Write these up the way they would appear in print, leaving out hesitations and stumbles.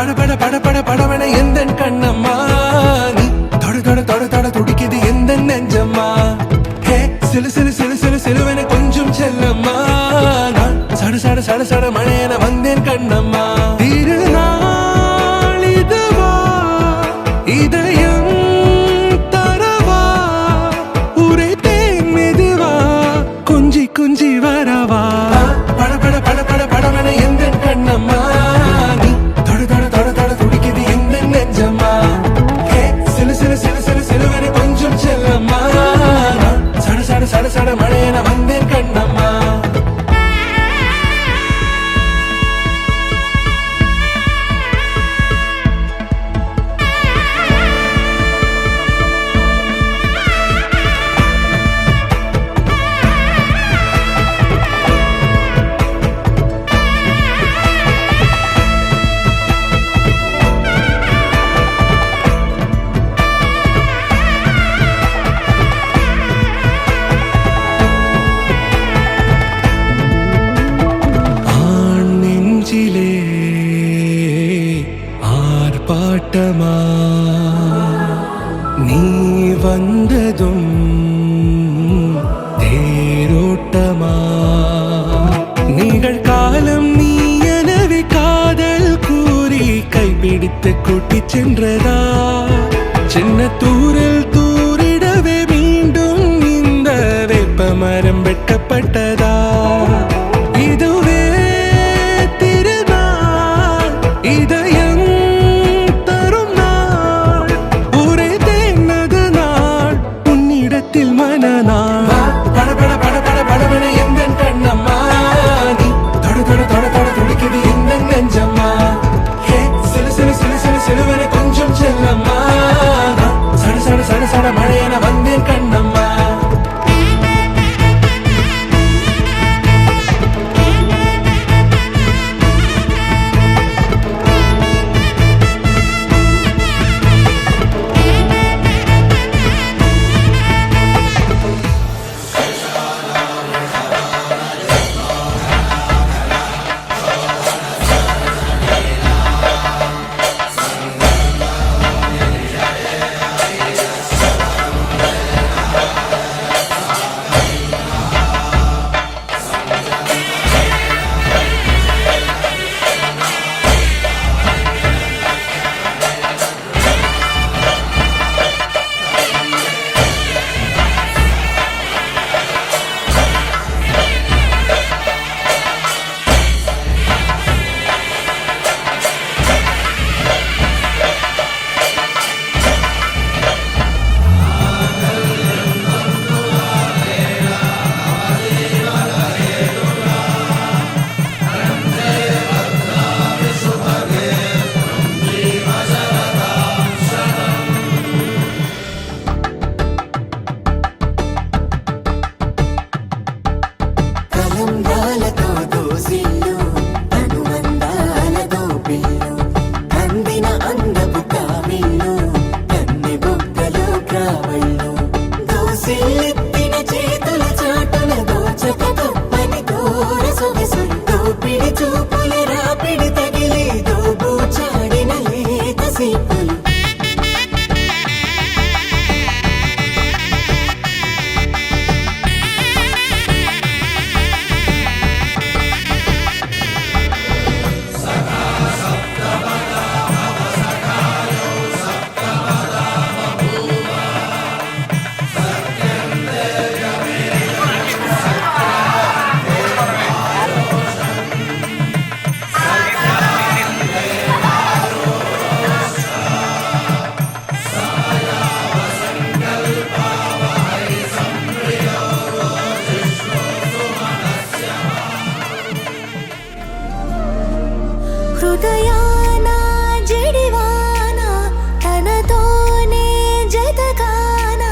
பட பட பட படவன எந்தன் கண்ணம்மா நீ தொட தொட தொட தொட துடிக்குது எந்த நெஞ்சம்மா ஹே சிலு சிலு சிலு சிலு சிலுவன கொஞ்சம் செல்லம்மா நான் சட சட சட சட மழையன வந்தேன் கண்ணம்மா திருநாள் இதுவா இதயம் தரவா உரைத்தேன் மெதுவா கொஞ்சி கொஞ்சி வரவா பட பட பட பட படவன எந்தன் கண்ணம்மா நீ தொட தொட தொட தொட துடிக்குது எந்த நெஞ்சம்மா ஹே சிலு சிலு சிலு சிலு சிலுவன கொஞ்சம் செல்லம்மா நான் சட சட சட சட மழையன வந்தேன் கண்ணம்மா ஆர்ப்பாட்டமா நீ வந்ததும் தேரோட்டமா நிகழ்காலம் நீ எனவே காதல் கூறி கைப்பிடித்து கூட்டிச் சென்றதா சின்ன தூரல் தூரிடவே மீண்டும் இந்த வேப்ப மரம் வெட்டப்பட்டதா இதுவே திருநாள் இதயம் தரும் நாள் உரைத்தேன் அது நாள் உன்னிடத்தில் மனநாள் பட பட பட பட படவன எந்தன் கண்ணம்மா நீ தொட தொட தொட தொட துடிக்குது எந்த நெஞ்சம்மா ஹே சிலு சிலு சிலு சிலு சிலுவன கொஞ்சம் செல்லம்மா நான் சட சட சட சட மழையன வந்தேன் கண்ணம்மா హృదయానా జడివానా తనతోనే జతగానా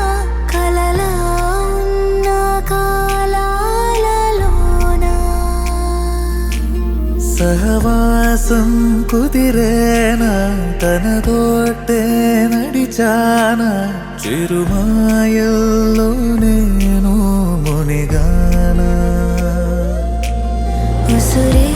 కలలా ఉన్న కాలాలలోనా సహవాసం కుదిరేనా తనతోటే నడిచానా చిరుమాయల్లో నేను మునిగానా ఉసురే